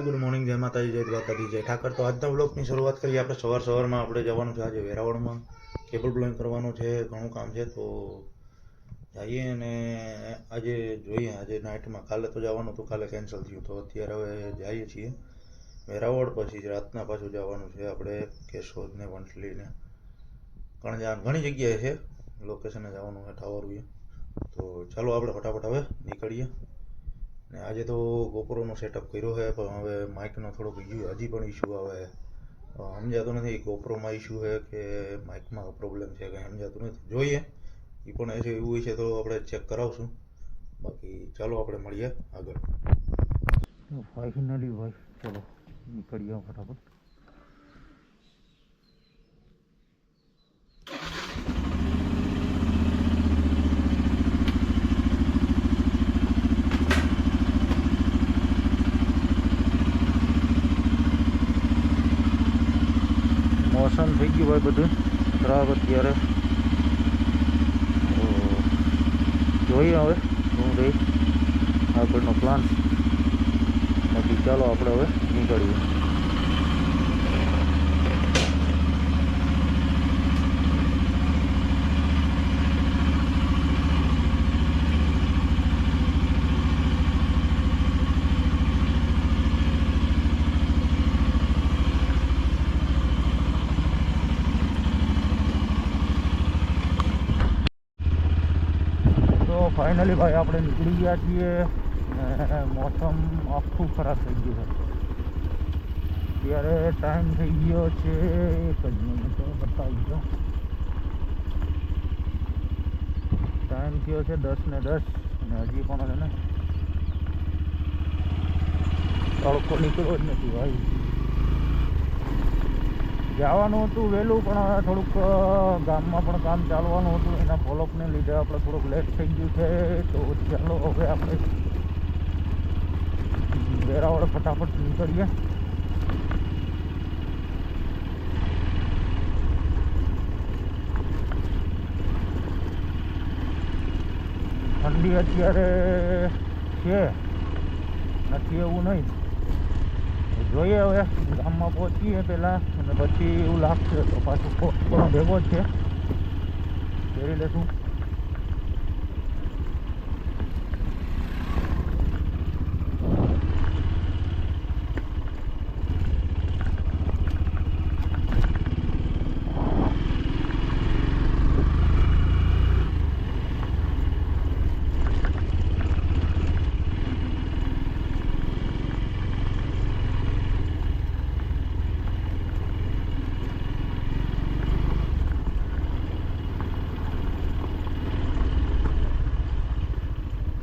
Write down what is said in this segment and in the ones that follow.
Guys good morning, જય માતાજી, જય દ્વારકાધી, જય ઠાકર. તો આજના બ્લોગની શરૂઆત કરીએ આપણે સવારમાં. આપણે જવાનું છે આજે વેરાવળમાં, કેબલ બ્લોઈંગ કરવાનું છે, ઘણું કામ છે. તો જઈએ અને આજે જોઈએ. આજે નાઇટમાં, કાલે તો જવાનું હતું, કાલે કેન્સલ થયું. તો અત્યારે હવે જઈએ છીએ વેરાવળ. પછી રાતના પાછું જવાનું છે આપણે કેશોદ ને વંથલીને ઘણી જગ્યાએ છે લોકેશને જવાનું છે ટાવર. તો ચાલો આપણે ફટાફટ હવે નીકળીએ. ને આજે તો ગોપ્રોનો સેટઅપ કર્યો છે, પણ હવે માઇકનો થોડોક હજી પણ ઇસ્યુ આવે છે. સમજાતું નથી ગોપ્રોમાં ઇસ્યુ છે કે માઇકમાં પ્રોબ્લેમ છે, કંઈ સમજાતું નથી. જોઈએ, એ પણ એવું હોય છે તો આપણે ચેક કરાવશું. બાકી ચાલો આપણે મળીએ આગળ. ફાઇનલી ભાઈ ચલો નીકળીએ ફટાફટ. મોસમ થઈ ગયું ભાઈ બધું ખરાબ અત્યારે. જોઈએ હવે શું રહી આગળનો પ્લાન. બાકી ચાલો આપણે હવે નીકળીએ. ફાઇનલી ભાઈ આપણે નીકળી ગયા છીએ. મોસમ આખું ખરાબ થઈ ગયું છે. અત્યારે ટાઈમ થઈ ગયો છે 1 મિનિટ બતાવી દો. ટાઈમ થયો છે 10:10 અને હજી પણ છે ને તડકો નીકળ્યો જ નથી ભાઈ. જવાનું હતું વહેલું, પણ થોડુંક ગામમાં પણ કામ ચાલવાનું હતું. એના ફોલોઅપને લીધે આપણે થોડુંક લેટ થઈ ગયું છે. તો ચાલો હવે આપણે વેરાવળ ફટાફટ નીકળીએ. ઠંડી અત્યારે છે, નથી એવું નહીં. જોઈએ હવે ગામમાં પહોંચીએ પહેલાં, અને પછી એવું લાગશે તો પાછું કોનો ભેગો જ છે પહેરી લેશું.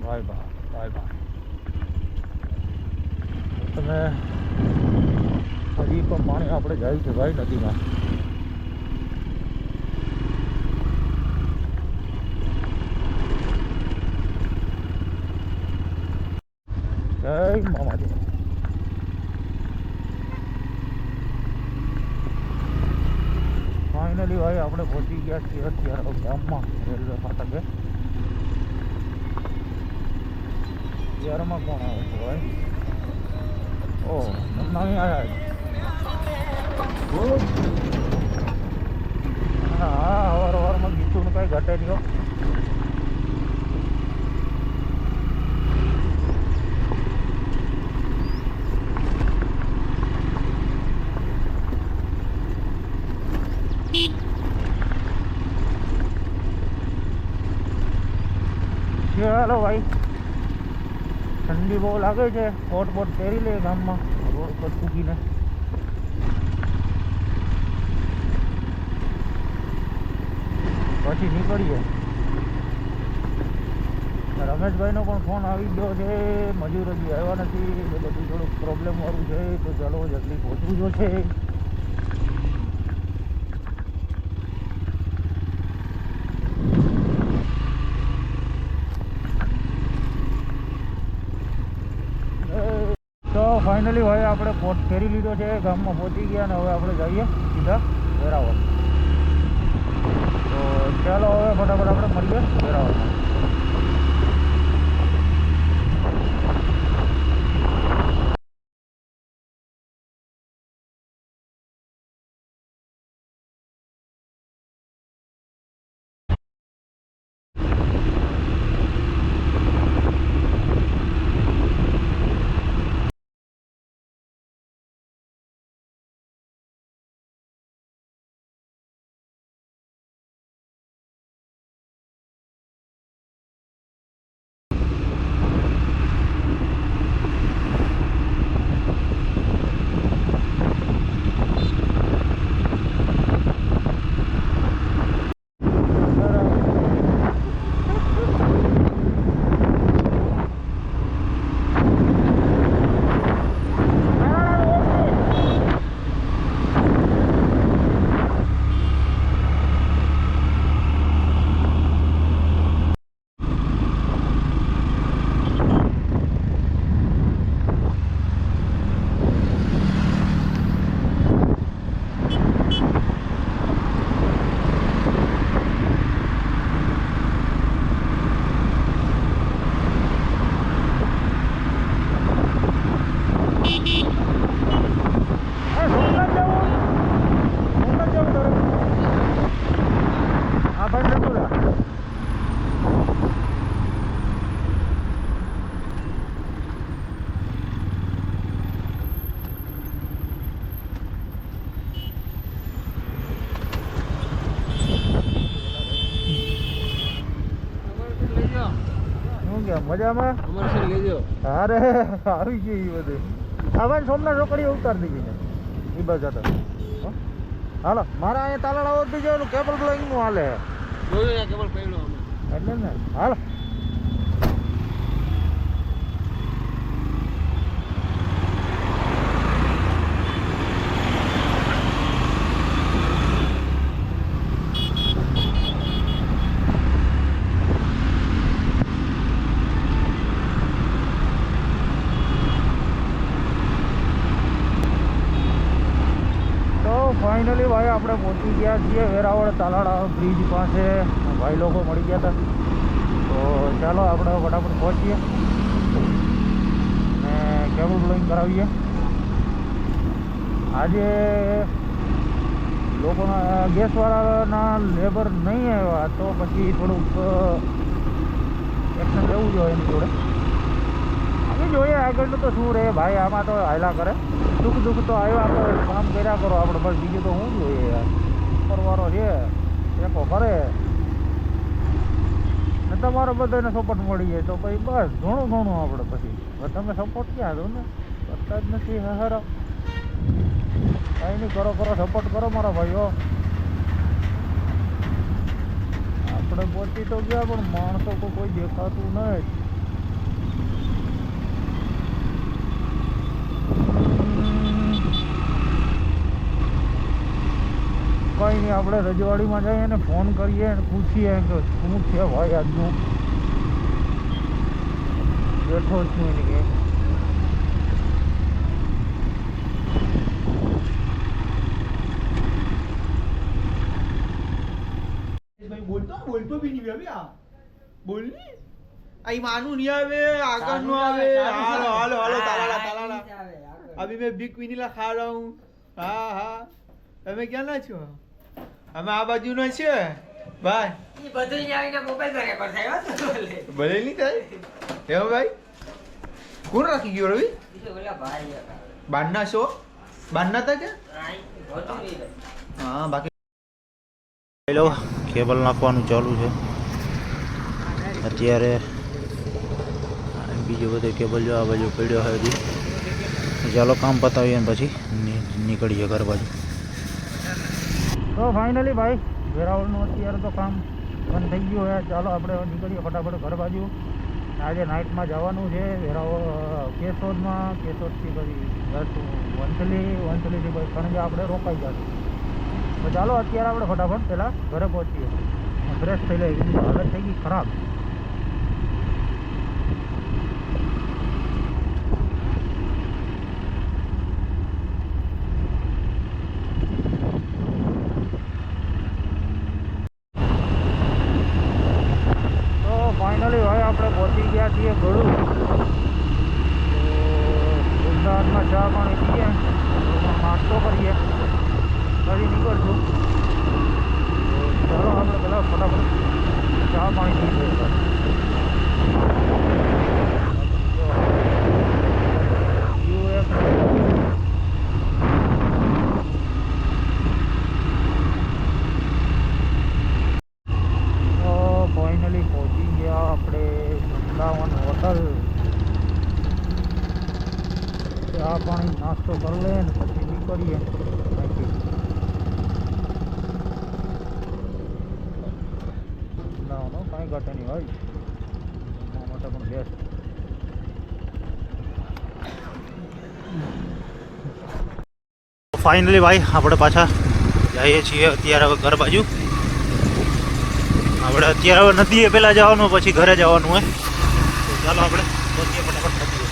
Bye bye. તમે હજી પણ પાણી આપણે જાય છે ભાઈ નદીમાં. જય મામાજી. ફાઇનલી ભાઈ આપણે પહોંચી ગયા છીએ અત્યારે ગામમાં, રેલવે ફાટકે. ત્યારમાં કોણ આવે છે ભાઈ? ઓહ, નવી આવ્યા. હા, સવારમાં ગીતું કઈ ઘટે નહીં. ચાલો ભાઈ, ઠંડી બહુ લાગે છે. કોટ બોટ પહેરી લે ગામમાં રોડ પર ચૂકીને. પછી નીકળીએ. રમેશભાઈનો પણ ફોન આવી ગયો છે, મજૂર હજી આવ્યા નથી. એ બધું થોડુંક પ્રોબ્લેમ વાળું છે. તો ચાલો જલ્દી પહોંચવું જો છે. ફાઇનલી હવે આપણે કોટ ફેરી લીધો છે, ગામમાં પહોંચી ગયા. અને હવે આપણે જઈએ સીધા વેરાવળ. તો ચાલો હવે ફટાફટ આપણે મળીએ વેરાવળમાં. કેમ મજામાં? અમારે સર લેજો. અરે આવી ગઈ એ બધું. હવે સોમનાથ રોકડી ઉતાર દીધી ને એ બાજુ હતા. હાલો મારા અહીંયા તાલાળા ઓર બીજો કેબલ બ્લોઈંગ નું હાલે જોયું ને કેબલ પડ્યો અમે. એટલે ને હાલો. ફાઇનલી ભાઈ આપણે પહોંચી ગયા છીએ વેરાવળ તાલાળા બ્રિજ પાસે. ભાઈ લોકો મળી ગયા હતા તો ચાલો આપણે ફટાફટ પહોંચીએ ને કેબલ બ્લોઈંગ કરાવીએ. આજે લોકોના ગેસવાળાના લેબર નહીં આવ્યા તો પછી થોડુંક એક્શન લેવું જોઈએ એની જોડે. આપણે જોઈએ આગળનું તો શું રહે ભાઈ, આમાં તો હાયલા કરે. દુઃખ તો આવ્યો આપણે કામ કર્યા કરો આપણે, બસ બીજું તો શું જોઈએ યાર. ઉપરવાળો છે એકો કરે ને તમારો બધાને સપોર્ટ મળી જાય તો પછી બસ ઘણું આપણે પછી. તમે સપોર્ટ ક્યાં દો ને કરતા જ નથી. હારો કાંઈ નહીં, કરો સપોર્ટ કરો મારા ભાઈઓ. આપણે પહોંચી તો ગયા પણ માણસો તો કોઈ દેખાતું નહીં. કંઈ નહીં, આપણે રજવાડીમાં જઈએ અને ફોન કરીએ અને પૂછીએ કે શું છે ભાઈ આજનું. બેઠો જ છું એની કે બોલતો બી નહીં હવે આ બોલ ની અહીં માનું નહીં આવે આગળ નું આવે. હાલો તાલાળા અભી મેં બિગ વિનીલા ખા રહા હું. હા તમે ક્યાં ના છો? અમે આ બાજુ ના છે ભાઈ. ઈ બધું આવીને મોબાઈલ પર રેકોર્ડ થાય હો. ભલે નહીં થાય એવો ભાઈ. કોણ રાખી ગયો રવિ? બીજો ઓલા ભાઈ હતા. બારના છો? બારના હતા કે? હા બાકી હેલો કેબલ નાખવાનું ચાલુ છે અત્યારે. બીજો બધો કેબલ જો આ બાજુ પડ્યો હોય હજી. ચાલો કામ પતાવીએ ને પછી નીકળીએ ઘર બાજુ. તો ફાઇનલી ભાઈ વેરાવળનું અત્યારે તો કામ બંધ થઈ ગયું હોય. ચાલો આપણે નીકળીએ ફટાફટ ઘર બાજુ. આજે નાઇટમાં જવાનું છે વેરાવળ કેશોદમાં. કેશોદથી પછી વંથલીથી પછી કણજા આપણે રોકાઈ જશું. તો ચાલો અત્યારે આપણે ફટાફટ પહેલાં ઘરે પહોંચીએ. ફ્રેશ થઈ લઈએ, હાલત થઈ ગઈ ખરાબ. ફાઇનલી ભાઈ આપણે પહોંચી ગયા છીએ ગળું. તો અમદાવાદમાં ચા પાણી પીએ, નાસ્તો કરીએ, પછી નીકળશું. તો ચાલો આપણે પહેલાં ફટાફટ ચા પાણી પી લઈએ. ફાઇનલી પહોંચી ગયા આપણે વૃંદાવન હોટલ. ચા પાણી નાસ્તો કરી લે ને પછી નીકળીએ. વૃંદાવનો કાંઈ ઘટે નહીં ભાઈ, એના માટે પણ બેસ્ટ. ફાઇનલી ભાઈ આપણે પાછા જઈએ છીએ અત્યારે હવે ઘર બાજુ. આપણે અત્યારે હવે નદીએ પહેલાં જવાનું પછી ઘરે જવાનું હોય. ચાલો આપણે પહોંચીએ ફટાફટ.